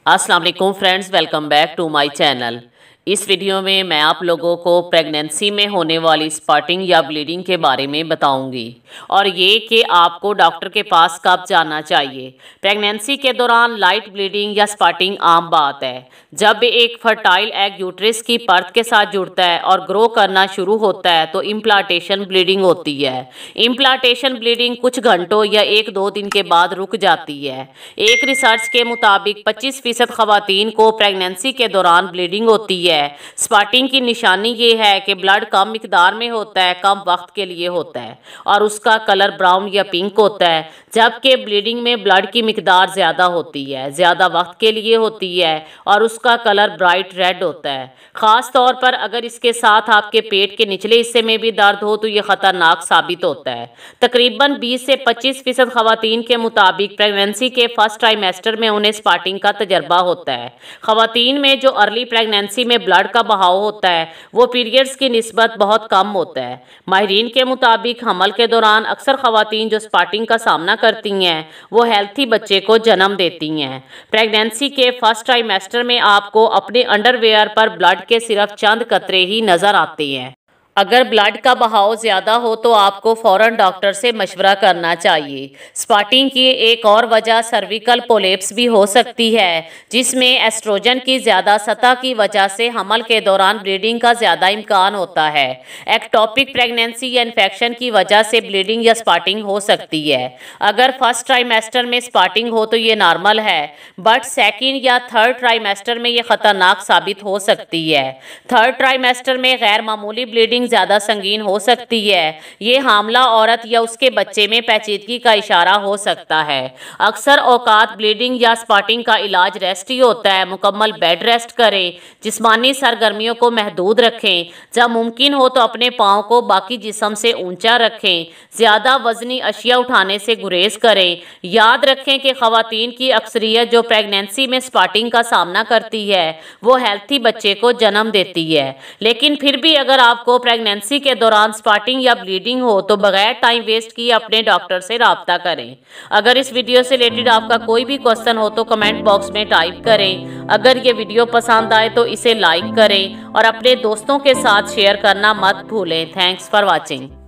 अस्सलाम वालेकुम friends, welcome back to my channel. इस वीडियो में मैं आप लोगों को प्रेगनेंसी में होने वाली स्पॉटिंग या ब्लीडिंग के बारे में बताऊंगी और ये कि आपको डॉक्टर के पास कब जाना चाहिए। प्रेगनेंसी के दौरान लाइट ब्लीडिंग या स्पॉटिंग आम बात है। जब एक फर्टाइल एग यूट्रस की परत के साथ जुड़ता है और ग्रो करना शुरू होता है तो इम्प्लांटेशन ब्लीडिंग होती है। इम्प्लांटेशन ब्लीडिंग कुछ घंटों या 1-2 दिन के बाद रुक जाती है। एक रिसर्च के मुताबिक 25% खवातीन को प्रेगनेंसी के दौरान ब्लीडिंग होती है। स्पॉटिंग की निशानी ये है कि ब्लड कम मिकदार में होता है, कम वक्त के लिए होता है और उसका कलर ब्राउन या पिंक होता है, जबकि ब्लीडिंग में ब्लड की मिकदार ज़्यादा होती है, ज़्यादा वक्त के लिए होती है और उसका कलर ब्राइट रेड होता है। ख़ास तौर पर अगर इसके साथ आपके पेट के निचले हिस्से में भी दर्द हो तो ये ख़तरनाक साबित होता है। तकरीबन 20 से 25% खवातीन के मुताबिक प्रेगनेंसी के फर्स्ट ट्राइमेस्टर में उन्हें स्पॉटिंग का तजर्बा होता है। खवातीन में जो अर्ली प्रेगनेंसी में ब्लड का बहाव होता है वो पीरियड्स की निस्बत बहुत कम होता है। माहिरीन के मुताबिक हमल के दौरान अक्सर खवातीन जो स्पॉटिंग का सामना करती हैं वो हेल्थी बच्चे को जन्म देती हैं। प्रेगनेंसी के फर्स्ट ट्राइमेस्टर में आपको अपने अंडरवेयर पर ब्लड के सिर्फ चंद कतरे ही नजर आते हैं। अगर ब्लड का बहाव ज़्यादा हो तो आपको फ़ौरन डॉक्टर से मशवरा करना चाहिए। स्पॉटिंग की एक और वजह सर्विकल पोलिप्स भी हो सकती है, जिसमें एस्ट्रोजन की ज़्यादा सतह की वजह से हमल के दौरान ब्लीडिंग का ज़्यादा इम्कान होता है। एक्टोपिक प्रेगनेंसी या इन्फेक्शन की वजह से ब्लीडिंग या स्पॉटिंग हो सकती है। अगर फर्स्ट ट्राइमेस्टर में स्पॉटिंग हो तो ये नॉर्मल है, बट सेकेंड या थर्ड ट्राइमेस्टर में ये ख़तरनाक साबित हो सकती है। थर्ड ट्राइमेस्टर में गैर मामूली ब्लीडिंग ज़्यादा संगीन हो सकती है। ये हामला औरत या उसके बच्चे में पेचीदगी का इशारा हो सकता है। अक्सर औकात ब्लीडिंग या स्पॉटिंग का इलाज रेस्ट ही होता है। मुकम्मल बेड रेस्ट करें, जिस्मानी सरगर्मियों को महदूद रखें, जब मुमकिन हो तो अपने पाँव को बाकी जिस्म से ऊंचा रखें, ज़्यादा वजनी अशिया उठाने से गुरेज करें। याद रखें कि खवातीन की अक्सरियत जो प्रेगनेंसी में स्पॉटिंग का सामना करती है वो हेल्थी बच्चे को जन्म देती है, लेकिन फिर भी अगर आपको प्रेगनेंसी के दौरान स्पॉटिंग या ब्लीडिंग हो तो बगैर टाइम वेस्ट किए अपने डॉक्टर से राब्ता करें। अगर इस वीडियो से रिलेटेड आपका कोई भी क्वेश्चन हो तो कमेंट बॉक्स में टाइप करें। अगर ये वीडियो पसंद आए तो इसे लाइक करें और अपने दोस्तों के साथ शेयर करना मत भूलें। Thanks for watching.